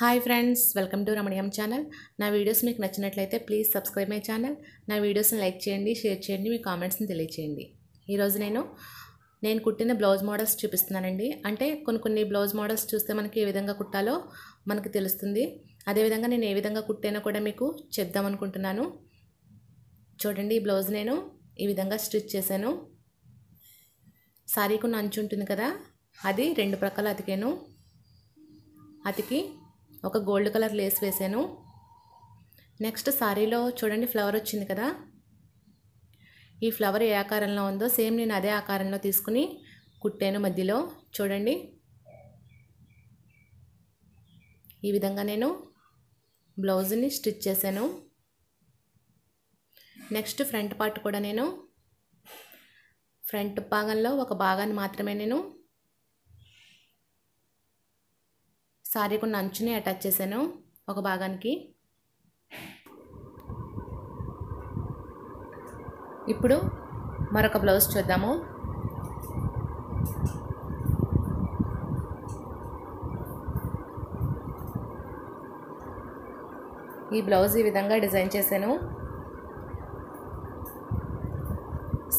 Hi friends, welcome to Ramaneeyam channel. నా videos మీకు నచ్చినట్లయితే ప్లీజ్ సబ్స్క్రైబ్ మై ఛానల్. నా వీడియోస్ని లైక్ చేయండి, షేర్ చేయండి, మీ కామెంట్స్ని తెలియచేయండి. ఈరోజు నేను కుట్టిన బ్లౌజ్ మోడల్స్ చూపిస్తున్నానండి. అంటే కొన్ని బ్లౌజ్ మోడల్స్ చూస్తే మనకి ఏ విధంగా కుట్టాలో మనకు తెలుస్తుంది. అదేవిధంగా నేను ఏ విధంగా కుట్టానో కూడా మీకు చెప్దాం అనుకుంటున్నాను. చూడండి, ఈ బ్లౌజ్ నేను ఈ విధంగా స్టిచ్ చేశాను. సారీకున్న అంచు ఉంటుంది కదా, అది రెండు ప్రక్కల అతికి ఒక గోల్డ్ కలర్ లేస్ వేసాను. నెక్స్ట్ సారీలో చూడండి ఫ్లవర్ వచ్చింది కదా, ఈ ఫ్లవర్ ఏ ఆకారంలో ఉందో సేమ్ నేను అదే ఆకారంలో తీసుకుని కుట్టాను. మధ్యలో చూడండి, ఈ విధంగా నేను బ్లౌజ్ని స్టిచ్ చేశాను. నెక్స్ట్ ఫ్రంట్ పార్ట్ కూడా నేను ఫ్రంట్ భాగంలో ఒక భాగాన్ని మాత్రమే నేను సారీకున్న అంచుని అటాచ్ చేశాను ఒక భాగానికి. ఇప్పుడు మరొక బ్లౌజ్ చూద్దాము. ఈ బ్లౌజ్ ఈ విధంగా డిజైన్ చేశాను.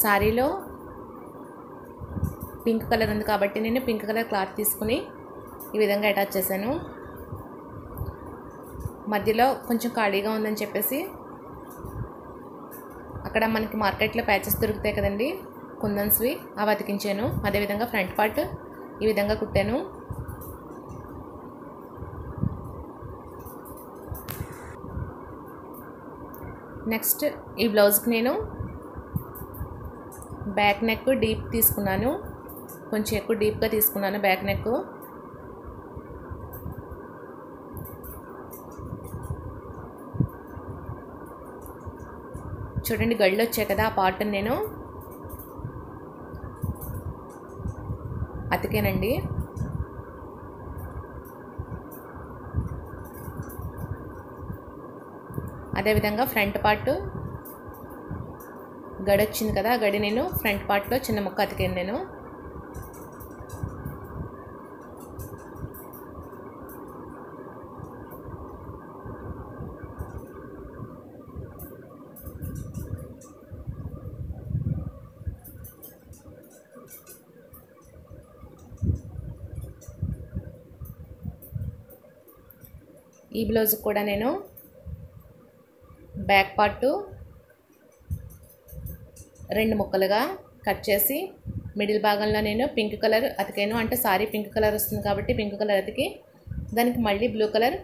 సారీలో పింక్ కలర్ ఉంది కాబట్టి నేను పింక్ కలర్ క్లాత్ తీసుకుని ఈ విధంగా అటాచ్ చేశాను. మధ్యలో కొంచెం ఖాళీగా ఉందని చెప్పేసి అక్కడ మనకి మార్కెట్లో ప్యాచెస్ దొరుకుతాయి కదండి, కుందన్స్వి, అవి అతికించాను. అదేవిధంగా ఫ్రంట్ పార్ట్ ఈ విధంగా కుట్టాను. నెక్స్ట్ ఈ బ్లౌజ్కి నేను బ్యాక్ నెక్ డీప్ తీసుకున్నాను, కొంచెం ఎక్కువ డీప్గా తీసుకున్నాను బ్యాక్ నెక్. చూడండి, గళ్ళు వచ్చాయి కదా, ఆ పార్ట్ని నేను అతికానండి. అదేవిధంగా ఫ్రంట్ పార్ట్ గడి వచ్చింది కదా, గడి నేను ఫ్రంట్ పార్ట్లో చిన్న ముక్క అతికాను నేను. ఈ బ్లౌజ్ కూడా నేను బ్యాక్ పార్ట్ రెండు ముక్కలుగా కట్ చేసి మిడిల్ భాగంలో నేను పింక్ కలర్ అతికాను. అంటే సారీ పింక్ కలర్ వస్తుంది కాబట్టి పింక్ కలర్ అతికి దానికి మళ్ళీ బ్లూ కలర్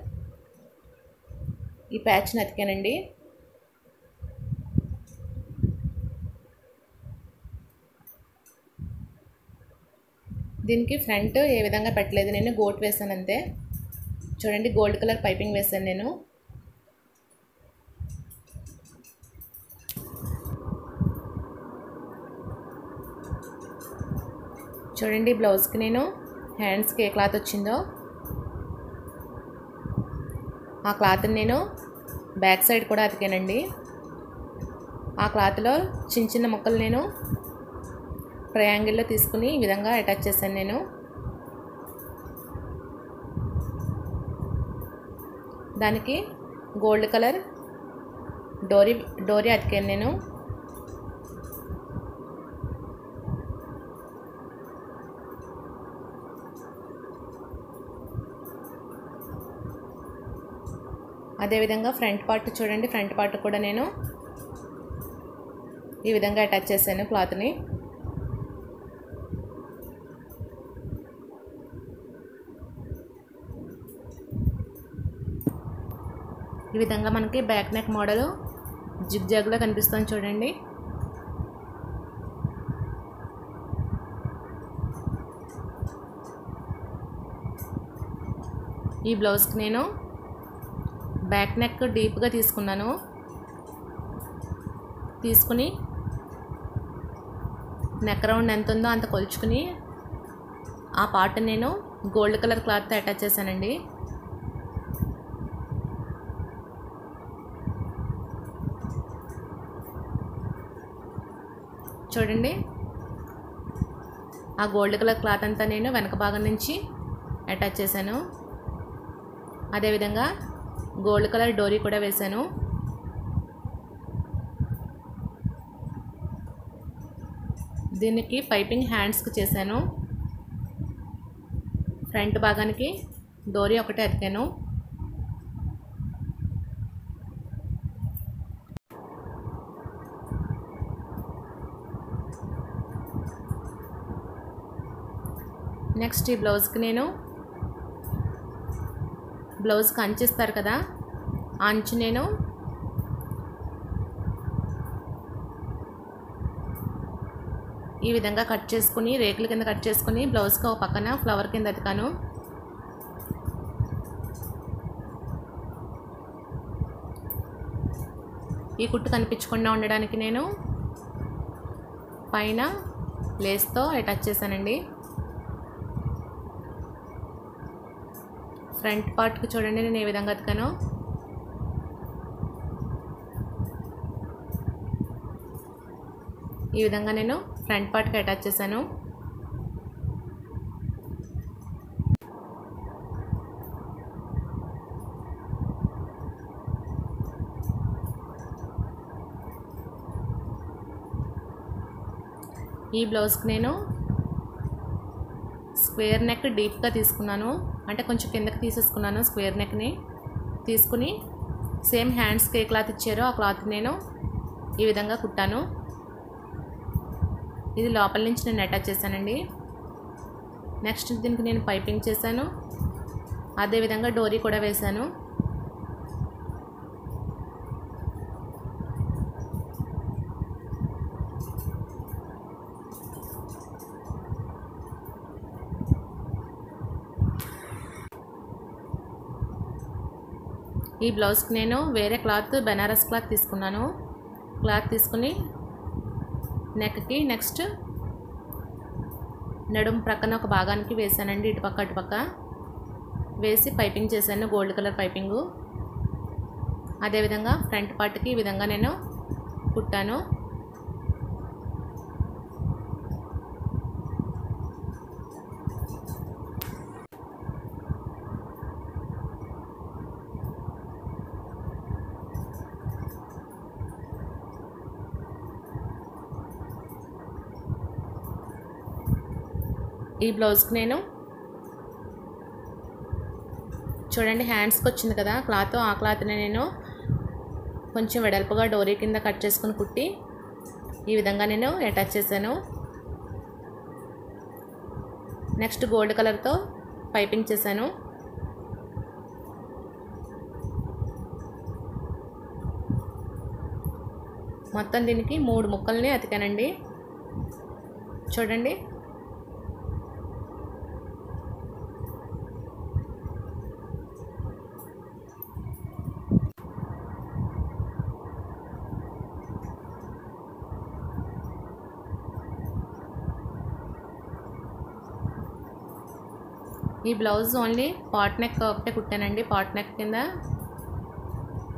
ఈ ప్యాచ్ని అతికానండి. దీనికి ఫ్రంట్ ఏ విధంగా పెట్టలేదు, నేను గోట్ వేసాను అంతే. చూడండి, గోల్డ్ కలర్ పైపింగ్ వేసాను నేను. చూడండి, బ్లౌజ్కి నేను హ్యాండ్స్కి ఏ క్లాత్ వచ్చిందో ఆ క్లాత్ని నేను బ్యాక్ సైడ్ కూడా అతికానండి. ఆ క్లాత్లో చిన్న చిన్న ముక్కలు నేను ట్రయాంగిల్లో తీసుకుని ఈ విధంగా అటాచ్ చేశాను నేను. దానికి గోల్డ్ కలర్ డోరీ అతికాను నేను. అదేవిధంగా ఫ్రంట్ పార్ట్ చూడండి, ఫ్రంట్ పార్ట్ కూడా నేను ఈ విధంగా అటాచ్ చేశాను క్లాత్ని. ఈ విధంగా మనకి బ్యాక్ నెక్ మోడల్ జిగ్ జాగ్లో కనిపిస్తుంది చూడండి. ఈ బ్లౌజ్కి నేను బ్యాక్ నెక్ డీప్గా తీసుకున్నాను. తీసుకుని నెక్ రౌండ్ ఎంత ఉందో అంత కొలుచుకుని ఆ పార్ట్ నేను గోల్డ్ కలర్ క్లాత్తో అటాచ్ చేశానండి. చూడండి, ఆ గోల్డ్ కలర్ క్లాత్ అంతా నేను వెనక భాగం నుంచి అటాచ్ చేశాను. అదేవిధంగా గోల్డ్ కలర్ డోరీ కూడా వేశాను. దీనికి పైపింగ్ హ్యాండ్స్కి చేశాను. ఫ్రంట్ భాగానికి డోరీ ఒకటే అతికాను. నెక్స్ట్ ఈ బ్లౌజ్కి నేను బ్లౌజ్కి అంచిస్తారు కదా, అంచు నేను ఈ విధంగా కట్ చేసుకుని రేకుల కింద కట్ చేసుకుని బ్లౌజ్కి ఒక పక్కన ఫ్లవర్ కింద అతికాను. ఈ కుట్టు కనిపించకుండా ఉండడానికి నేను పైన లేస్తో అటాచ్ చేశానండి. ఫ్రంట్ పార్ట్కి చూడండి నేను ఏ విధంగా అతికాను. ఈ విధంగా నేను ఫ్రంట్ పార్ట్కి అటాచ్ చేశాను. ఈ బ్లౌజ్కి నేను స్క్వేర్ నెక్ డీప్గా తీసుకున్నాను, అంటే కొంచెం కిందకి తీసేసుకున్నాను. స్క్వేర్ నెక్ని తీసుకుని సేమ్ హ్యాండ్స్కి ఏ క్లాత్ ఇచ్చారో ఆ క్లాత్ నేను ఈ విధంగా కుట్టాను. ఇది లోపల నుంచి నేను అటాచ్ చేశానండి. నెక్స్ట్ దీనికి నేను పైపింగ్ చేశాను, అదేవిధంగా డోరీ కూడా వేశాను. ఈ బ్లౌజ్కి నేను వేరే క్లాత్ బెనారస్ క్లాత్ తీసుకున్నాను. క్లాత్ తీసుకుని నెక్కి నెక్స్ట్ నడుము ప్రక్కన ఒక భాగానికి వేసానండి, ఇటుపక్క అటుపక్క వేసి పైపింగ్ చేశాను, గోల్డ్ కలర్ పైపింగు. అదేవిధంగా ఫ్రంట్ పార్ట్కి ఈ విధంగా నేను కుట్టాను. ఈ బ్లౌజ్కి నేను చూడండి హ్యాండ్స్కి వచ్చింది కదా క్లాత్, ఆ క్లాత్ని నేను కొంచెం వెడల్పుగా డోరీ కింద కట్ చేసుకుని కుట్టి ఈ విధంగా నేను అటాచ్ చేశాను. నెక్స్ట్ గోల్డ్ కలర్తో పైపింగ్ చేశాను. మొత్తం దీనికి 3 ముక్కల్ని అతికానండి. చూడండి ఈ బ్లౌజ్ ఓన్లీ పాట్ నెక్ ఒకటే కుట్టానండి. పాట్ నెక్ కింద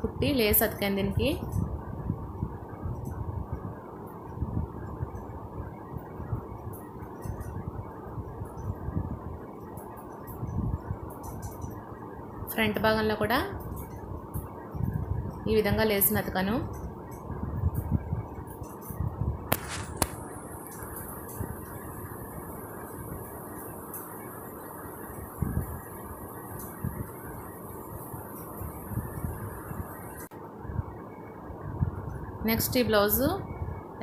కుట్టి లేస్ అతికాను దీనికి. ఫ్రంట్ భాగంలో కూడా ఈ విధంగా లేస్ని అతికాను. నెక్స్ట్ ఈ బ్లౌజు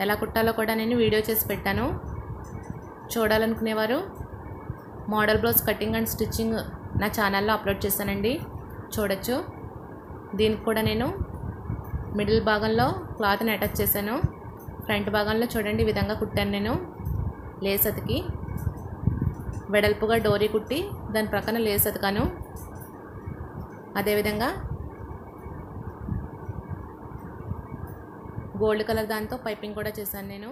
ఎలా కుట్టాలో కూడా నేను వీడియో చేసి పెట్టాను. చూడాలనుకునేవారు model blouse cutting and stitching నా ఛానల్లో అప్లోడ్ చేశానండి, చూడొచ్చు. దీనికి కూడా నేను మిడిల్ భాగంలో క్లాత్ని అటాచ్ చేశాను. ఫ్రంట్ భాగంలో చూడండి ఈ విధంగా కుట్టాను నేను లేస్ అతికి. వెడల్పుగా డోరీ కుట్టి దాని ప్రక్కన లేస్ అతికాను. అదేవిధంగా గోల్డ్ కలర్ దాంతో పైపింగ్ కూడా చేశాను నేను.